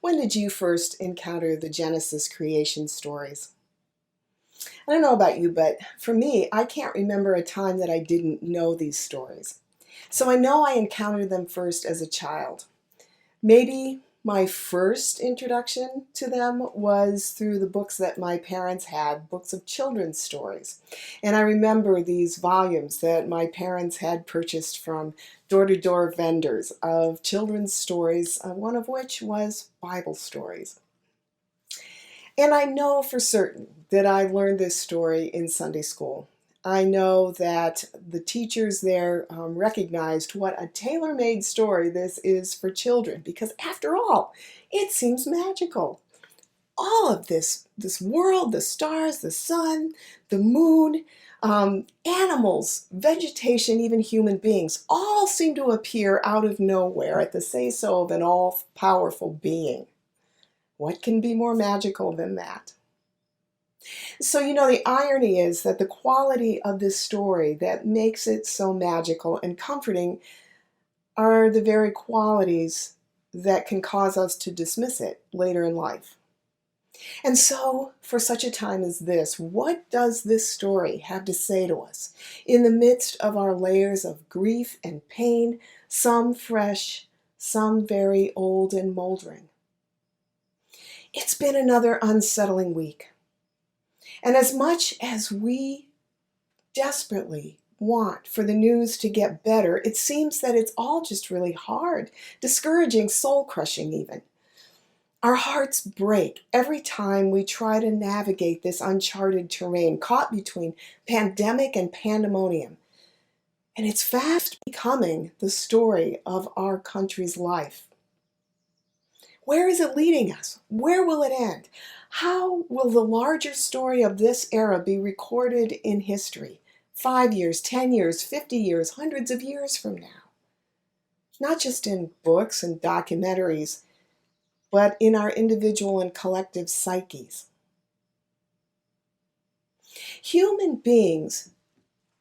When did you first encounter the Genesis creation stories? I don't know about you, but for me, I can't remember a time that I didn't know these stories. So I know I encountered them first as a child. Maybe my first introduction to them was through the books that my parents had, books of children's stories. And I remember these volumes that my parents had purchased from door-to-door vendors of children's stories, one of which was Bible stories. And I know for certain that I learned this story in Sunday school. I know that the teachers there recognized what a tailor-made story this is for children, because after all, it seems magical. All of this world, the stars, the sun, the moon, animals, vegetation, even human beings, all seem to appear out of nowhere at the say-so of an all-powerful being. What can be more magical than that? So, the irony is that the quality of this story that makes it so magical and comforting are the very qualities that can cause us to dismiss it later in life. And so, for such a time as this, what does this story have to say to us in the midst of our layers of grief and pain, some fresh, some very old and moldering? It's been another unsettling week. And as much as we desperately want for the news to get better, it seems that it's all just really hard, discouraging, soul-crushing even. Our hearts break every time we try to navigate this uncharted terrain, caught between pandemic and pandemonium. And it's fast becoming the story of our country's life. Where is it leading us? Where will it end? How will the larger story of this era be recorded in history? 5 years, 10 years, 50 years, hundreds of years from now. Not just in books and documentaries, but in our individual and collective psyches. Human beings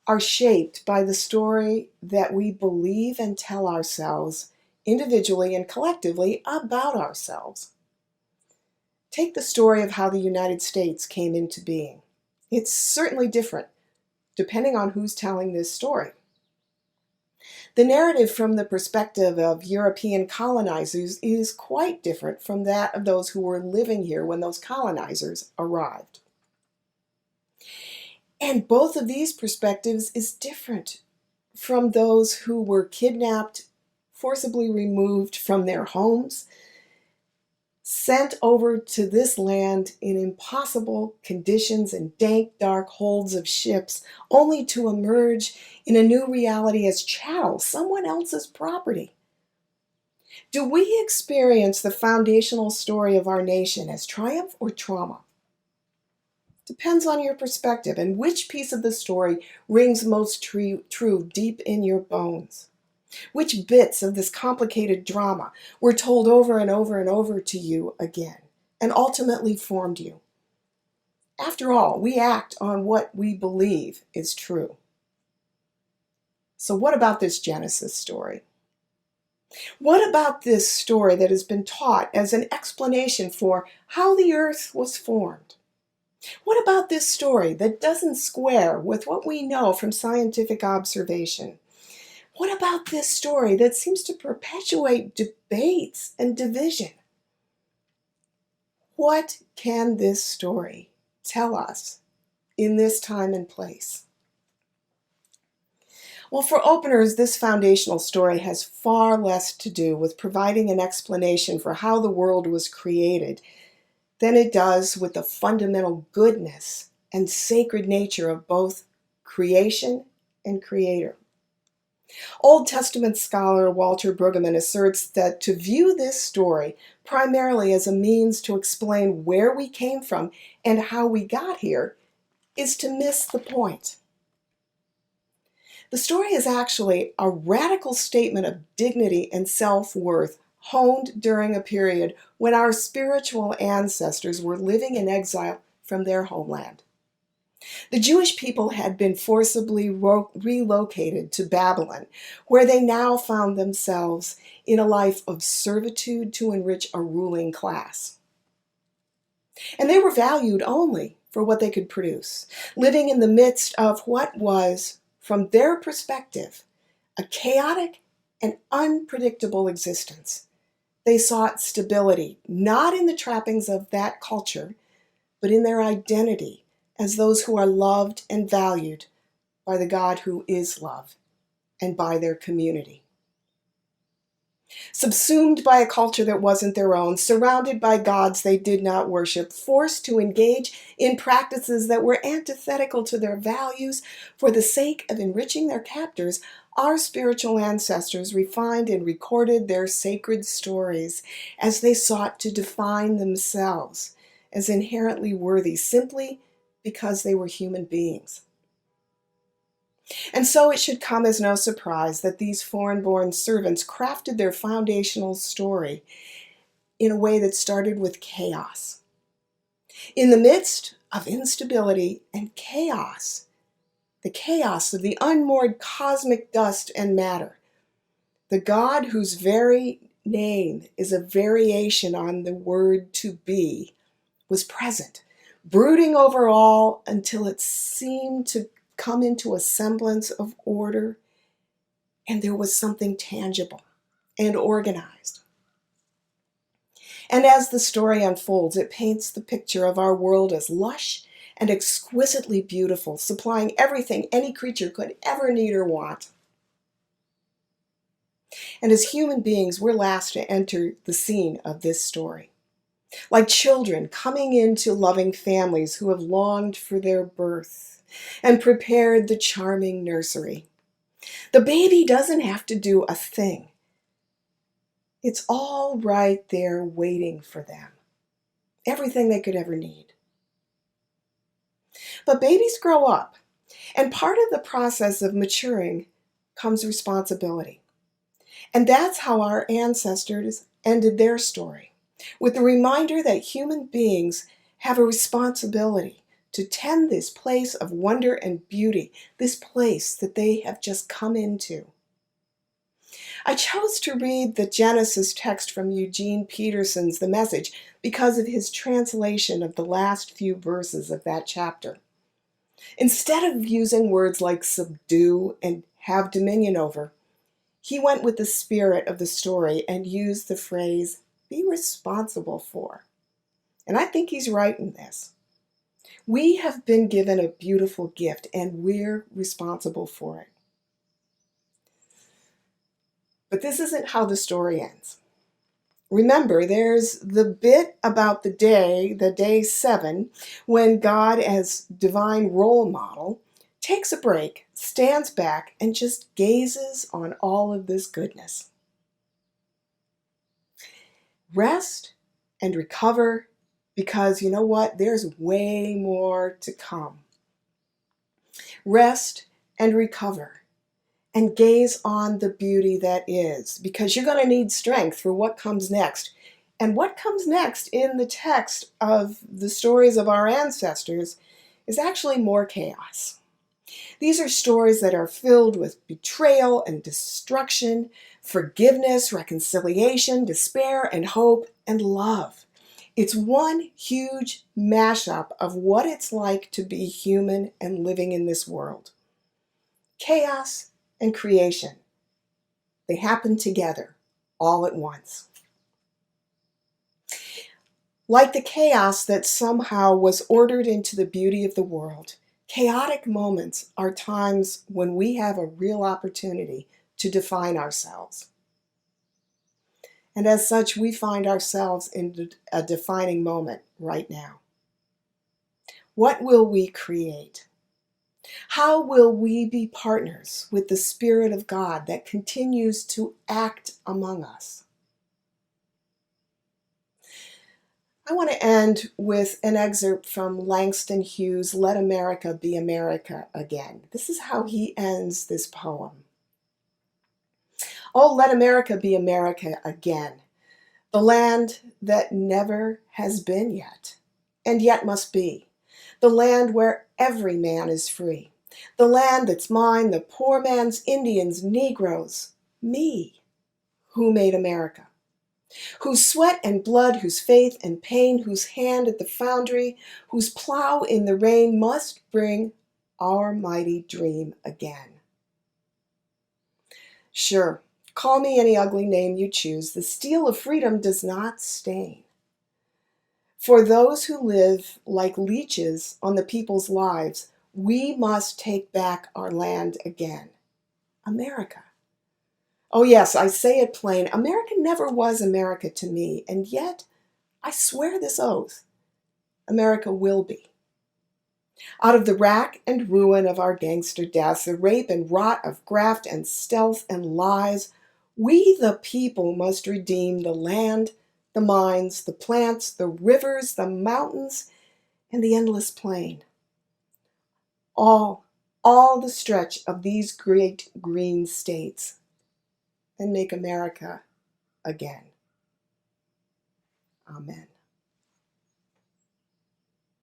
are shaped by the story that we believe and tell ourselves individually and collectively about ourselves. Take the story of how the United States came into being. It's certainly different depending on who's telling this story. The narrative from the perspective of European colonizers is quite different from that of those who were living here when those colonizers arrived. And both of these perspectives is different from those who were kidnapped, forcibly removed from their homes, sent over to this land in impossible conditions and dank, dark holds of ships, only to emerge in a new reality as chattel, someone else's property. Do we experience the foundational story of our nation as triumph or trauma? Depends on your perspective and which piece of the story rings most true deep in your bones. Which bits of this complicated drama were told over and over and over to you again and ultimately formed you? After all, we act on what we believe is true. So what about this Genesis story? What about this story that has been taught as an explanation for how the earth was formed? What about this story that doesn't square with what we know from scientific observation? What about this story that seems to perpetuate debates and division? What can this story tell us in this time and place? Well, for openers, this foundational story has far less to do with providing an explanation for how the world was created than it does with the fundamental goodness and sacred nature of both creation and creator. Old Testament scholar Walter Brueggemann asserts that to view this story primarily as a means to explain where we came from and how we got here is to miss the point. The story is actually a radical statement of dignity and self-worth honed during a period when our spiritual ancestors were living in exile from their homeland. The Jewish people had been forcibly relocated to Babylon, where they now found themselves in a life of servitude to enrich a ruling class. And they were valued only for what they could produce, living in the midst of what was, from their perspective, a chaotic and unpredictable existence. They sought stability, not in the trappings of that culture, but in their identity as those who are loved and valued by the God who is love and by their community. Subsumed by a culture that wasn't their own, surrounded by gods they did not worship, forced to engage in practices that were antithetical to their values for the sake of enriching their captors, our spiritual ancestors refined and recorded their sacred stories as they sought to define themselves as inherently worthy simply because they were human beings. And so it should come as no surprise that these foreign-born servants crafted their foundational story in a way that started with chaos. In the midst of instability and chaos, the chaos of the unmoored cosmic dust and matter, the God whose very name is a variation on the word to be was present, brooding over all until it seemed to come into a semblance of order, and there was something tangible and organized. And as the story unfolds, it paints the picture of our world as lush and exquisitely beautiful, supplying everything any creature could ever need or want. And as human beings, we're last to enter the scene of this story. Like children coming into loving families who have longed for their birth and prepared the charming nursery. The baby doesn't have to do a thing. It's all right there waiting for them. Everything they could ever need. But babies grow up, and part of the process of maturing comes responsibility. And that's how our ancestors ended their story, with the reminder that human beings have a responsibility to tend this place of wonder and beauty, this place that they have just come into. I chose to read the Genesis text from Eugene Peterson's The Message because of his translation of the last few verses of that chapter. Instead of using words like subdue and have dominion over, he went with the spirit of the story and used the phrase, be responsible for. And I think he's right in this. We have been given a beautiful gift, and we're responsible for it. But this isn't how the story ends. Remember, there's the bit about the day 7, when God, as divine role model, takes a break, stands back, and just gazes on all of this goodness. Rest and recover, because you know what? There's way more to come. Rest and recover, and gaze on the beauty that is, because you're going to need strength for what comes next. And what comes next in the text of the stories of our ancestors is actually more chaos. These are stories that are filled with betrayal and destruction, forgiveness, reconciliation, despair, and hope, and love. It's one huge mashup of what it's like to be human and living in this world. Chaos and creation. They happen together, all at once. Like the chaos that somehow was ordered into the beauty of the world, chaotic moments are times when we have a real opportunity to define ourselves. And as such, we find ourselves in a defining moment right now. What will we create? How will we be partners with the Spirit of God that continues to act among us? I want to end with an excerpt from Langston Hughes' Let America Be America Again. This is how he ends this poem. Oh, let America be America again, the land that never has been yet, and yet must be, the land where every man is free. The land that's mine, the poor man's, Indians, Negroes, me, who made America. Whose sweat and blood, whose faith and pain, whose hand at the foundry, whose plow in the rain must bring our mighty dream again. Sure, call me any ugly name you choose, the steel of freedom does not stain. For those who live like leeches on the people's lives, we must take back our land again. America. Oh yes, I say it plain, America never was America to me, and yet, I swear this oath, America will be. Out of the rack and ruin of our gangster deaths, the rape and rot of graft and stealth and lies, we the people must redeem the land, the mines, the plants, the rivers, the mountains, and the endless plain. All the stretch of these great green states, and make America again. Amen.